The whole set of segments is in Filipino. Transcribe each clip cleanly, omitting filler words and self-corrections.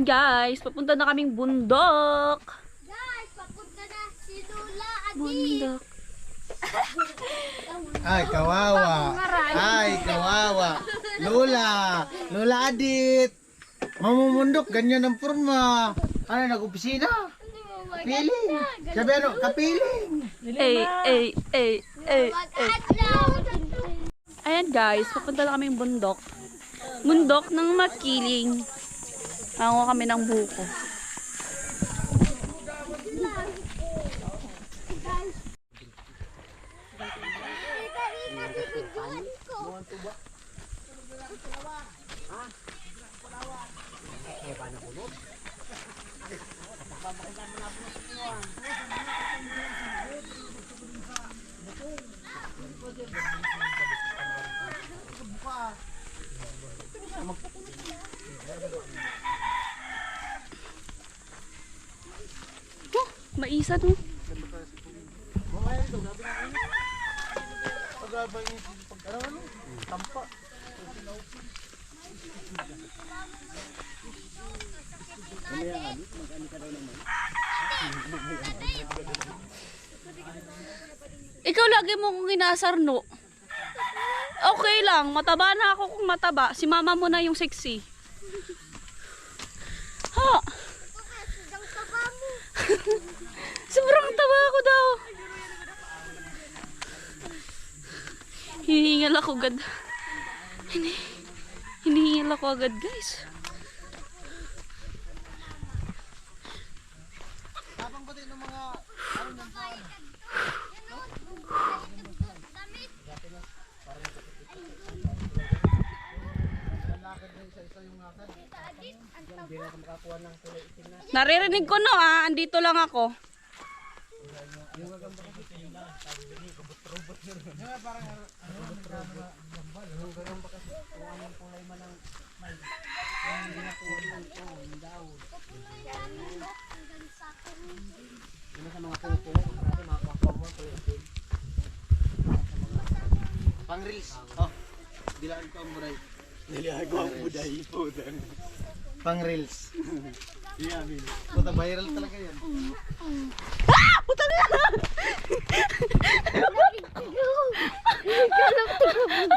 Guys, papunta na kaming bundok. Guys, papunta na si Lola Adi. Bundok. Ay, kawawa. Ay, kawawa. Lola Adit. Mamumundok, ganyan ang forma. Ano, nag-opisina? Piling. Sabi ano, kapiling. Ayan guys, papunta na kaming bundok. Bundok ng Makiling. Hango kami ng buko. Maisa no? Ikaw lagi mo kong inaasar no? Okay lang, mataba na ako kung mataba. Si mama mo na yung sexy. Ha? Sobrang taba ako daw. Hinihingal ako agad. Hinihingal ako agad guys. Tapang pati ng mga naririnig ko no andito lang ako. pang-reels. Oh, dilaan ko ang buday. Dilaan ko ang buday po. Pang-reels. Yeah, min. Puta viral talaga yan. Ah! Puta na!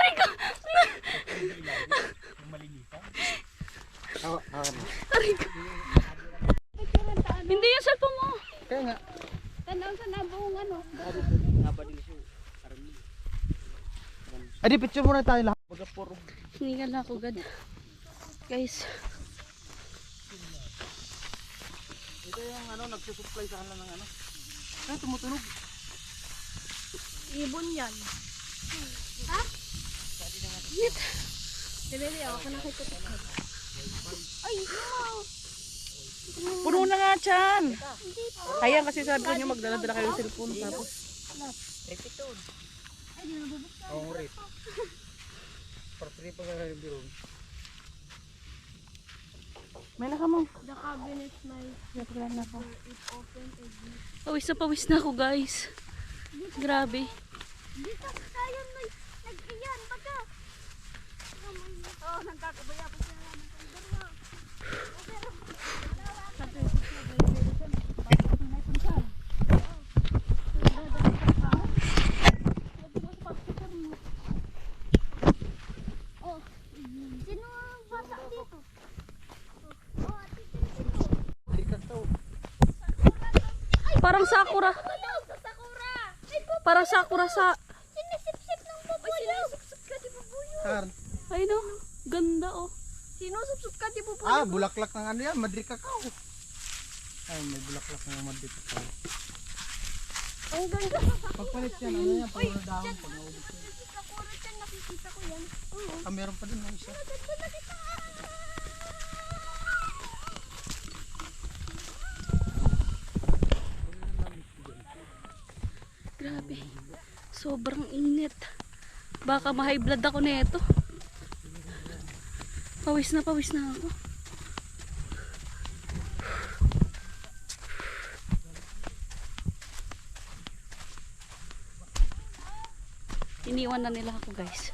Rico! Rico! Hindi yung cellphone mo. Kaya nga. Tanaw sa nabuong ano. Adi, picture muna tayo lahat. Hinihingal na ako agad. Guys. Ito yung ano, nagsusupply sa kanila ng ano. Ay, tumutunog. Ibon yan. Ha? Yit. Dili, ako nakikita. Ay, wow. Puno na nga dyan. Ayan kasi sabi ko nyo magdala-dala kayo ng cellphone. Tapos. Oo, rin. Parang pa nga yung biro. May naka mo. The cabinet may Nagpalan na ako. it open again. Pawis na ako guys. Grabe. Dito tayo may nag-iyan baga. Oh, nagkakabaya pa siya naman ng dalawa. Oh, sino ang bata dito? Parang sakura. Sakura! Parang sakura sa... Sinisip-sip ng bubuyo! Sinisip-sip ka di bubuyo! Ay no. Ganda oh. Sinusip-sip ka di bubuyo! Ah, bulaklak ng ano yan, Madrid Cacao. Ay, may bulaklak ng Madrid Cacao. Ang ganda! Pagpalit yan, ano yan, pag na dahon, pag naubos yan. Sakura dyan, nakikita ko yan. Oo. Ah, meron pa din ng isa. Ganda na kita! Grabe. Sobrang init. Baka ma-high blood ako nito. Pawis na ako. Iniwan na nila ako guys.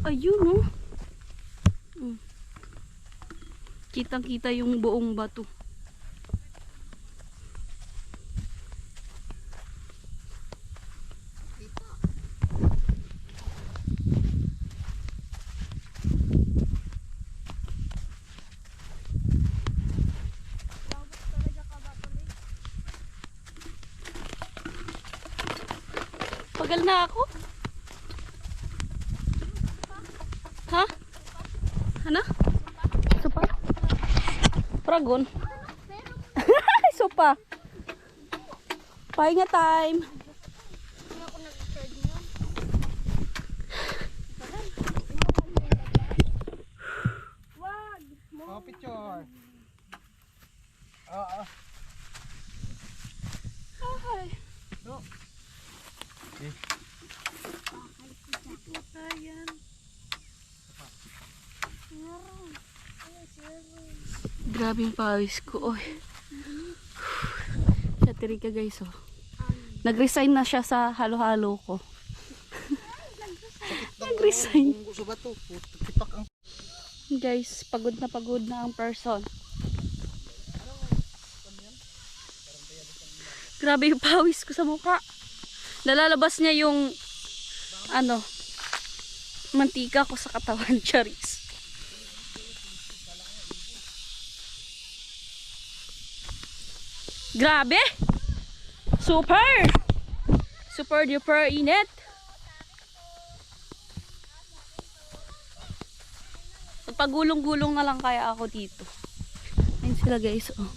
Ayun, oh. Kitang-kita yung buong bato. Pagal na ako. Ha? Ano? Sopa? Pragon? Sopa. Pahinga time. Oh, picture. Oo. Okay. No. Ayan. Grabe yung pawis ko. Oy. Siya tirika guys, oh. Nag-resign na siya sa halo-halo ko. Nag-resign. Kung gusto ba to? Tipak ang... Guys, pagod na ang person. Grabe yung pawis ko sa mukha. Nalalabas niya yung ano, mantika ko sa katawan, Charis. Grabe! Super! Super duper init. Pagulong-gulong na lang kaya ako dito. Ayun sila guys, oh.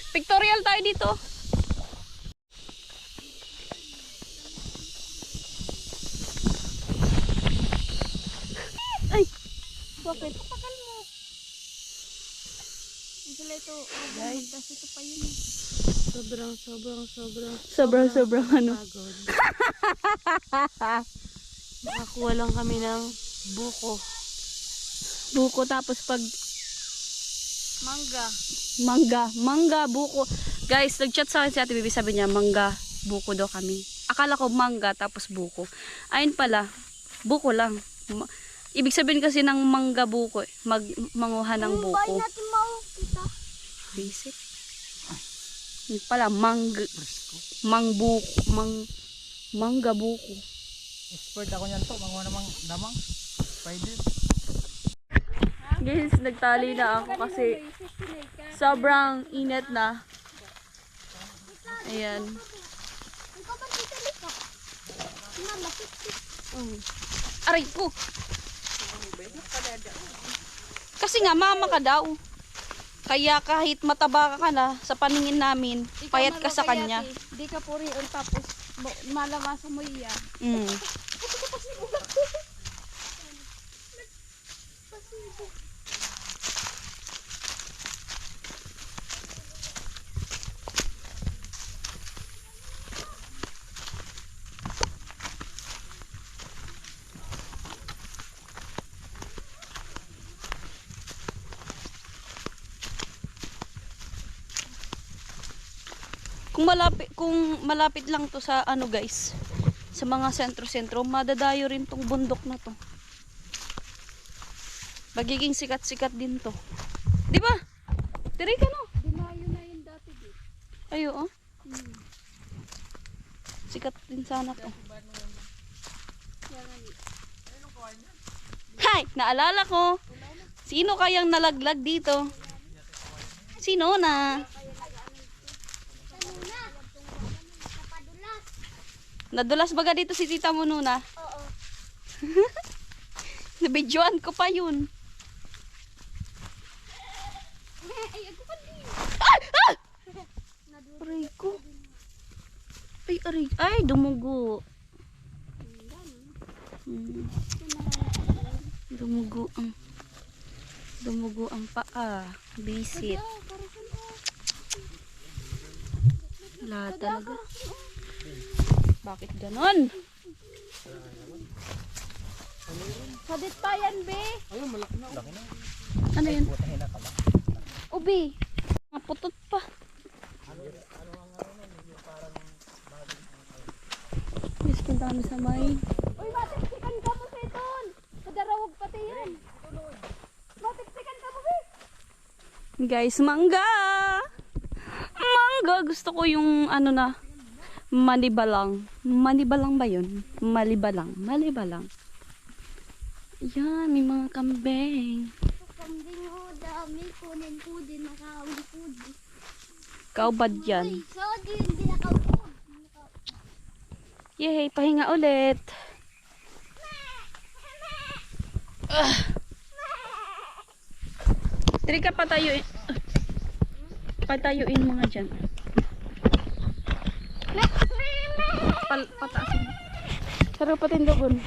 Pictorial tayo dito. Ay! Bakit? Pakal mo. Sila ito. Guys, kasi ito pa yun. Sobrang ano. Nakakuha lang kami ng buko. Buko tapos pag Mangga. buko. Guys, nag-chat sa akin si Ate Bibi, sabi niya mangga, buko daw kami. Akala ko mangga tapos buko. Ayun pala, buko lang. Ibig sabihin kasi ng mangga buko, manguha ng buko. Bahay natin kita. Visit. Yun pala, mangga buko. Expert ako niyan to. Manguha namang damang. Spider. Guys, nagtali na ako kasi sobrang init na. Ayan. Ikaw ba dito lika? Nalasik. Aray ko! Kasi nga, mama ka daw. Kaya kahit mataba ka na sa paningin namin, payat ka sa kanya. Di ka puri tapos malamasan mo iya. Mm. Kung malapit lang to sa ano guys, sa mga sentro-sentro, madadayo rin tong bundok na to. Magiging sikat-sikat din to. Di ba? Tiri ka no? Dinayo na yun dati di. Ayo oh. Sikat din sana to. Hay! Naalala ko. Sino kayang nalaglag dito? Sino na? Nadulas baga dito si tita mo nuna? Oo. Nabidyoan ko pa yun. Ay, ako pa din. Aray ko. Ay, aray. Ay, dumugo. Dumugo ang paa. Bisit. Wala talaga. Bakit ganon? Sadit pa yan, be. Ayun, malaki na. Ano yun? Putahin na pala. Ubi. Maputot pa. Yes, punta kami sa may. Uy, matiksikan ka mo sa iton. Kadarawag pati yan. Matiksikan ka mo, be. Guys, mangga! Mangga! Gusto ko yung ano na, manibalang. Manibalang ba yun? Malibalang. Malibalang. Yan, may mga kambing. Kambing ho, dami. Kunin ko din. Nakawin ko din. Kaubad yan. Uy, so din. Hindi nakawin ko. Yay, pahinga ulit. Tiri ka patayuin. Patayuin mga dyan. Pataasin. Sarap patindogon.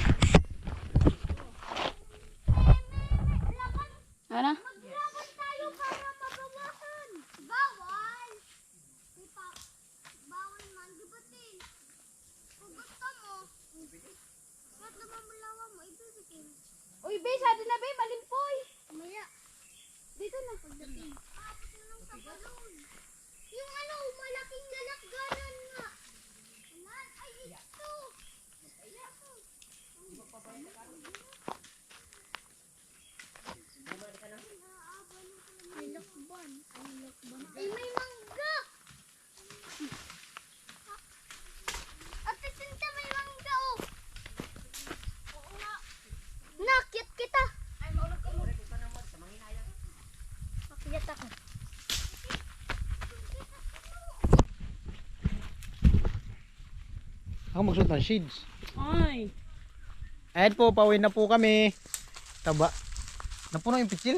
Ano? Maglaban tayo para mabawasan. Bawal. Bawal man. Di ba, Tin? Kung gusto mo, kahit naman mulawa mo, ibibigay. Uy, be, sabi na, be, malimpoy. Maya. Dito na pagdating. Tapos na lang sa balon. Yung ano, malaking lalakganan nga. Lan, ay, ito. May lakban. Ay, may mangga. Ate Tinta, may mangga, oh. Oo nga. Nakit kita. Ay, maulog ka mo. Makiyat ako. Ako magsuot ng shades. Ay. Ayan po, pauwi na po kami. Taba. Napuno yung pitsil.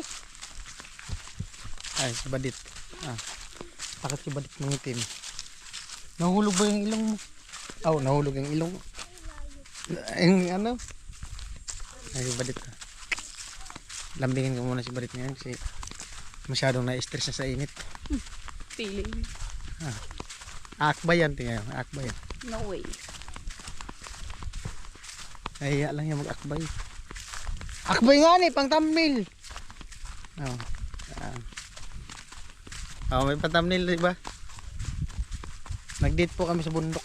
Ay, si Badit. Bakit si Badit mangitim? Nahulog ba yung ilong mo? Oh, nahulog yung ilong mo. Yung ano? Ay, si Badit. Lambingin ko muna si Badit ngayon kasi masyadong na-stress na sa init. Feeling. Akbay yan, tingnan. Akbay yan. No way. Nahiya lang yung mag-akbay. Akbay nga ni, pang thumbnail. Oh. Oh, may pang thumbnail, diba? Nag-date po kami sa bundok.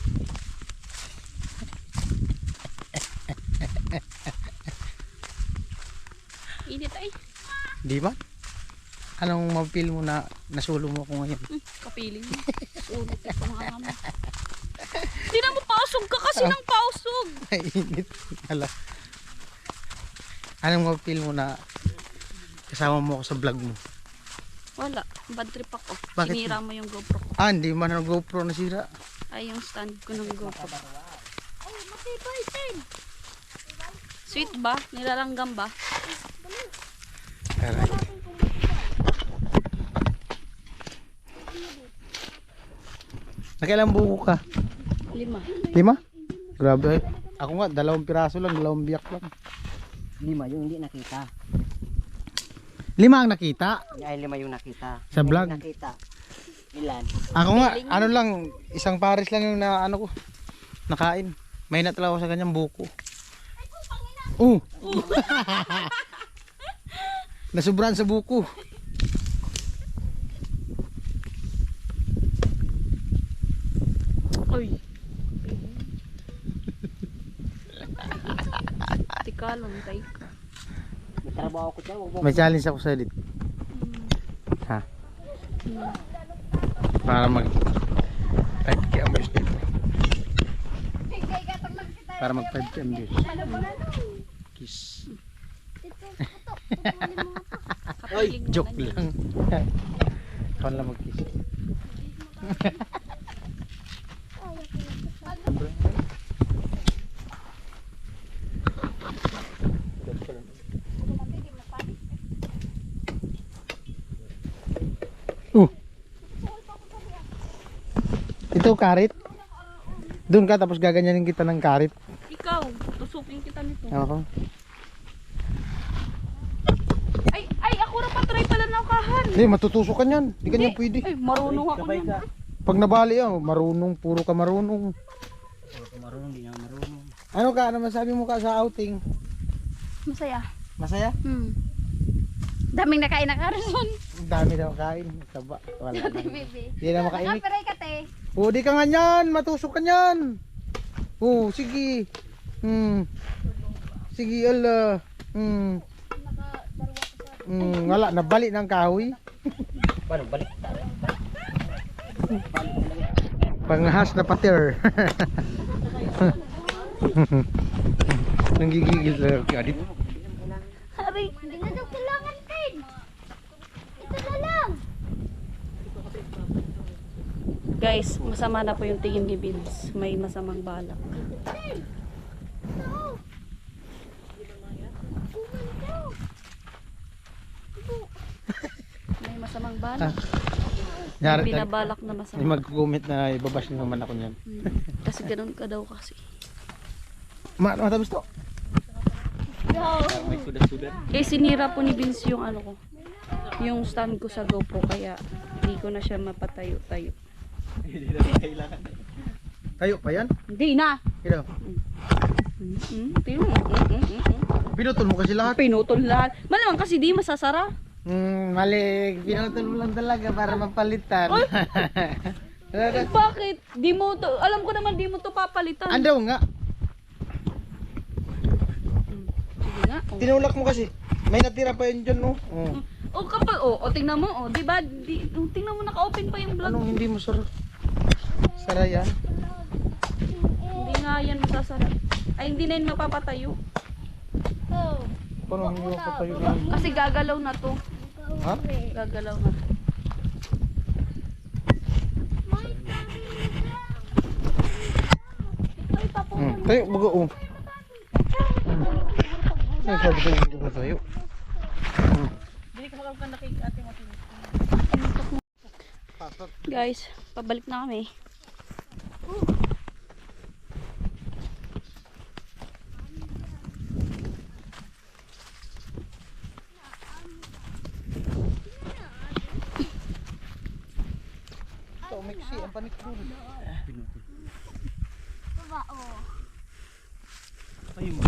Init ay. Di ba? Anong mapil mo na nasulo mo ako ngayon? Kapiling. Unit ka mga mo. Hindi na mo pausog ka kasi ng pausog. Ay, init. Hala. Anong mapil mo na kasama mo ako sa vlog mo? Wala. Bad trip ako. Bakit? Sinira mo yung GoPro ko. Hindi man ang GoPro nasira. Ay, yung stand ko ng GoPro. Ay, matibay, Tin. Sweet ba? Nilalanggam ba? Aray. Nakailang buko ka? 5. 5? Grabe. Ako nga, 2 piraso lang, 2 biyak lang. 5 yung hindi nakita. 5 ang nakita Ay, 5 yung nakita. sa Hindi vlog. nakita. Ilan? Ako nga, ano lang, isang pares lang yung na, ano ko, nakain. May natalaw ako sa kanyang buko. Nasubran sa buko. Uy. Tika lang, tay. May trabaho ko dyan. Huwag mo. May challenge ako sa edit. Ha? Para mag 5k ang views dito. Para mag 5k ang views. Kiss. Kapiling mo Joke na lang. Ikaw lang mag-kiss. Ito karit. Doon ka tapos gaganyanin kita ng karit. Ikaw, tusukin kita nito. Oo. Ay, ako na patry pala ng kahan. Hindi, matutusok ka niyan. Hindi ka niyan pwede. Ay, marunong ako nun. Pag nabali marunong, puro ka marunong. Marunong, di na marunong. Ano ka, ano masabi mo ka sa outing? Masaya. Masaya? Daming nakain na Carson. Ang dami daw kain. Taba. Wala na. Baby. Hindi na makaimik. Nakapiray ka te. Oh, di ka nga yan. Matusok ka yan. Oh, sige. Sige, ala. Wala, nabalik ng kahoy. Paano, balik. Panghas na pater. Nanggigigil talaga kay Adit. Hari. Hindi na daw kailangan, Tin. Ito na lang. Guys, masama na po yung tingin ni Vince. May masamang balak. May masamang balak. May binabalak na masama. May mag-comment na ibabash naman ako niyan. Kasi ganun ka daw kasi. Matamis to. May sudat-sudat. Eh, sinira po ni Vince yung ano ko. Yung stand ko sa GoPro. Kaya hindi ko na siya mapatayo-tayo. Hindi na kailangan. Tayo pa yan? Hindi na! Ito. Pinutol mo kasi lahat. Pinutol lahat. Malamang kasi di masasara. Mali. Pinutol mo lang talaga para mapalitan. Bakit? Di mo to, alam ko naman di mo to papalitan. Andaw nga. Sige nga. Oh. Tinulak mo kasi. May natira pa yun dyan, no? Oh. O kapag, tingnan mo, di ba? Tingnan mo naka-open pa yung vlog. Anong hindi mo sara? Sara yan? Hindi nga yan masasara. Ay, hindi na yun mapapatayo. Oh. Paano hindi mo patayo na? Kasi gagalaw na to. Ha? Gagalaw na to. Tayo, bago, oh. Ay, sabi ko hindi ko tayo. Guys, pabalik na kami. Ito, mixi, ang panik dun. Baba, oh. Ayun mo.